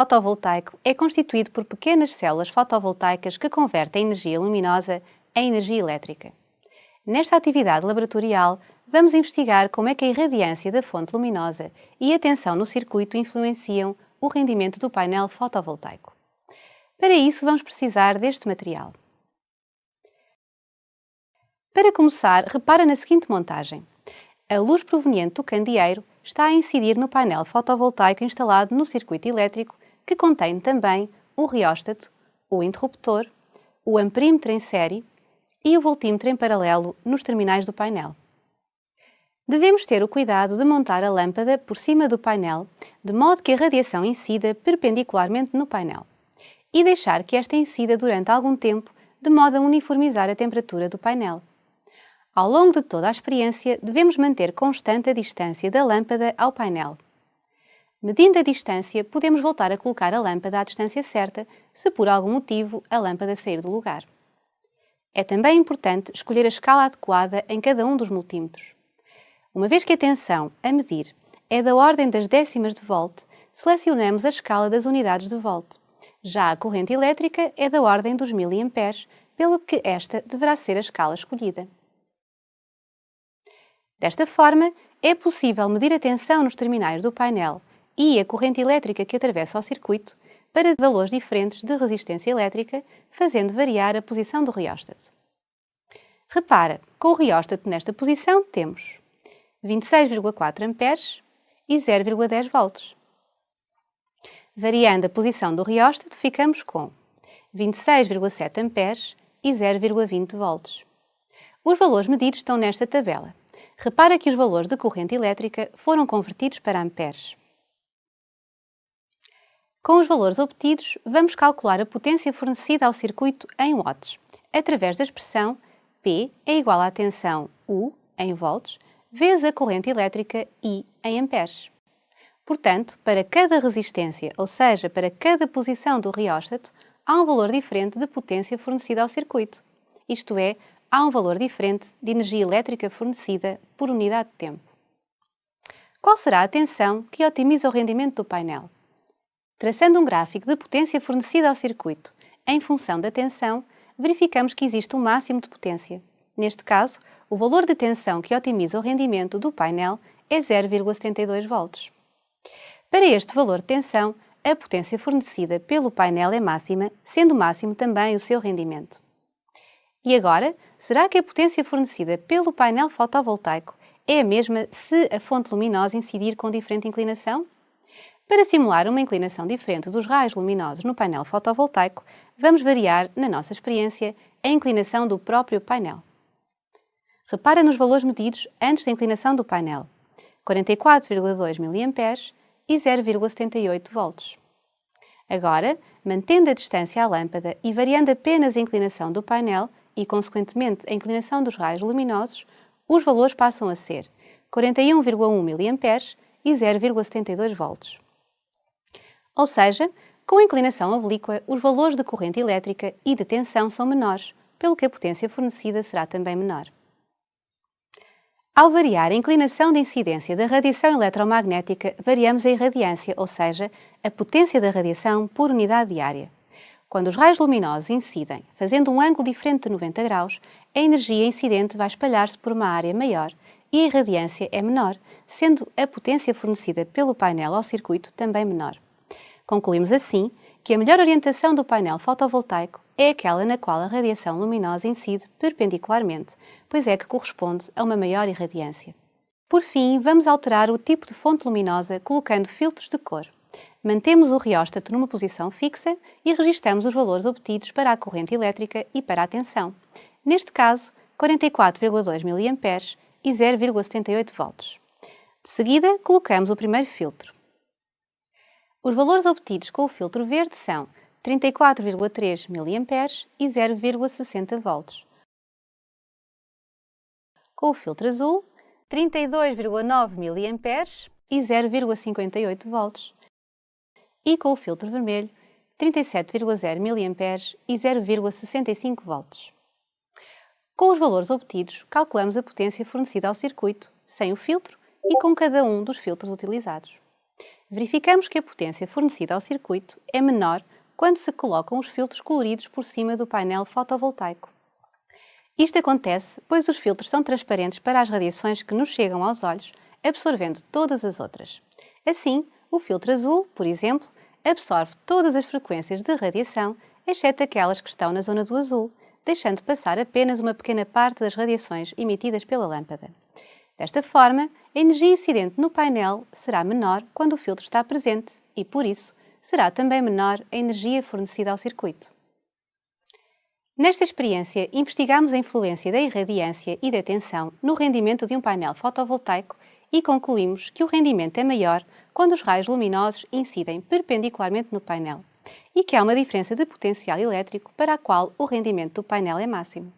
fotovoltaico é constituído por pequenas células fotovoltaicas que convertem a energia luminosa em energia elétrica. Nesta atividade laboratorial, vamos investigar como é que a irradiância da fonte luminosa e a tensão no circuito influenciam o rendimento do painel fotovoltaico. Para isso, vamos precisar deste material. Para começar, repara na seguinte montagem. A luz proveniente do candeeiro está a incidir no painel fotovoltaico instalado no circuito elétrico, que contém também o reóstato, o interruptor, o amperímetro em série e o voltímetro em paralelo nos terminais do painel. Devemos ter o cuidado de montar a lâmpada por cima do painel, de modo que a radiação incida perpendicularmente no painel, e deixar que esta incida durante algum tempo, de modo a uniformizar a temperatura do painel. Ao longo de toda a experiência, devemos manter constante a distância da lâmpada ao painel. Medindo a distância, podemos voltar a colocar a lâmpada à distância certa, se por algum motivo a lâmpada sair do lugar. É também importante escolher a escala adequada em cada um dos multímetros. Uma vez que a tensão a medir é da ordem das décimas de volt, selecionamos a escala das unidades de volt. Já a corrente elétrica é da ordem dos miliamperes, pelo que esta deverá ser a escala escolhida. Desta forma, é possível medir a tensão nos terminais do painel e a corrente elétrica que atravessa o circuito para valores diferentes de resistência elétrica, fazendo variar a posição do reóstato. Repara, com o reóstato nesta posição temos 26,4 amperes e 0,10 volts. Variando a posição do reóstato, ficamos com 26,7 amperes e 0,20 volts. Os valores medidos estão nesta tabela. Repara que os valores de corrente elétrica foram convertidos para amperes. Com os valores obtidos, vamos calcular a potência fornecida ao circuito em watts, através da expressão P é igual à tensão U, em volts, vezes a corrente elétrica I, em amperes. Portanto, para cada resistência, ou seja, para cada posição do reóstato, há um valor diferente de potência fornecida ao circuito. Isto é, há um valor diferente de energia elétrica fornecida por unidade de tempo. Qual será a tensão que otimiza o rendimento do painel? Traçando um gráfico de potência fornecida ao circuito em função da tensão, verificamos que existe um máximo de potência. Neste caso, o valor de tensão que otimiza o rendimento do painel é 0,72 volts. Para este valor de tensão, a potência fornecida pelo painel é máxima, sendo máximo também o seu rendimento. E agora, será que a potência fornecida pelo painel fotovoltaico é a mesma se a fonte luminosa incidir com diferente inclinação? Para simular uma inclinação diferente dos raios luminosos no painel fotovoltaico, vamos variar, na nossa experiência, a inclinação do próprio painel. Repara nos valores medidos antes da inclinação do painel: 44,2 mA e 0,78 volts. Agora, mantendo a distância à lâmpada e variando apenas a inclinação do painel e, consequentemente, a inclinação dos raios luminosos, os valores passam a ser 41,1 mA e 0,72 volts. Ou seja, com a inclinação oblíqua, os valores de corrente elétrica e de tensão são menores, pelo que a potência fornecida será também menor. Ao variar a inclinação de incidência da radiação eletromagnética, variamos a irradiância, ou seja, a potência da radiação por unidade de área. Quando os raios luminosos incidem, fazendo um ângulo diferente de 90 graus, a energia incidente vai espalhar-se por uma área maior e a irradiância é menor, sendo a potência fornecida pelo painel ao circuito também menor. Concluímos assim que a melhor orientação do painel fotovoltaico é aquela na qual a radiação luminosa incide perpendicularmente, pois é que corresponde a uma maior irradiância. Por fim, vamos alterar o tipo de fonte luminosa colocando filtros de cor. Mantemos o reóstato numa posição fixa e registamos os valores obtidos para a corrente elétrica e para a tensão. Neste caso, 44,2 mA e 0,78 volts. De seguida, colocamos o primeiro filtro. Os valores obtidos com o filtro verde são 34,3 mA e 0,60 volts. Com o filtro azul, 32,9 mA e 0,58 volts. E com o filtro vermelho, 37,0 mA e 0,65 volts. Com os valores obtidos, calculamos a potência fornecida ao circuito, sem o filtro e com cada um dos filtros utilizados. Verificamos que a potência fornecida ao circuito é menor quando se colocam os filtros coloridos por cima do painel fotovoltaico. Isto acontece pois os filtros são transparentes para as radiações que nos chegam aos olhos, absorvendo todas as outras. Assim, o filtro azul, por exemplo, absorve todas as frequências de radiação, exceto aquelas que estão na zona do azul, deixando passar apenas uma pequena parte das radiações emitidas pela lâmpada. Desta forma, a energia incidente no painel será menor quando o filtro está presente e, por isso, será também menor a energia fornecida ao circuito. Nesta experiência, investigamos a influência da irradiância e da tensão no rendimento de um painel fotovoltaico e concluímos que o rendimento é maior quando os raios luminosos incidem perpendicularmente no painel e que há uma diferença de potencial elétrico para a qual o rendimento do painel é máximo.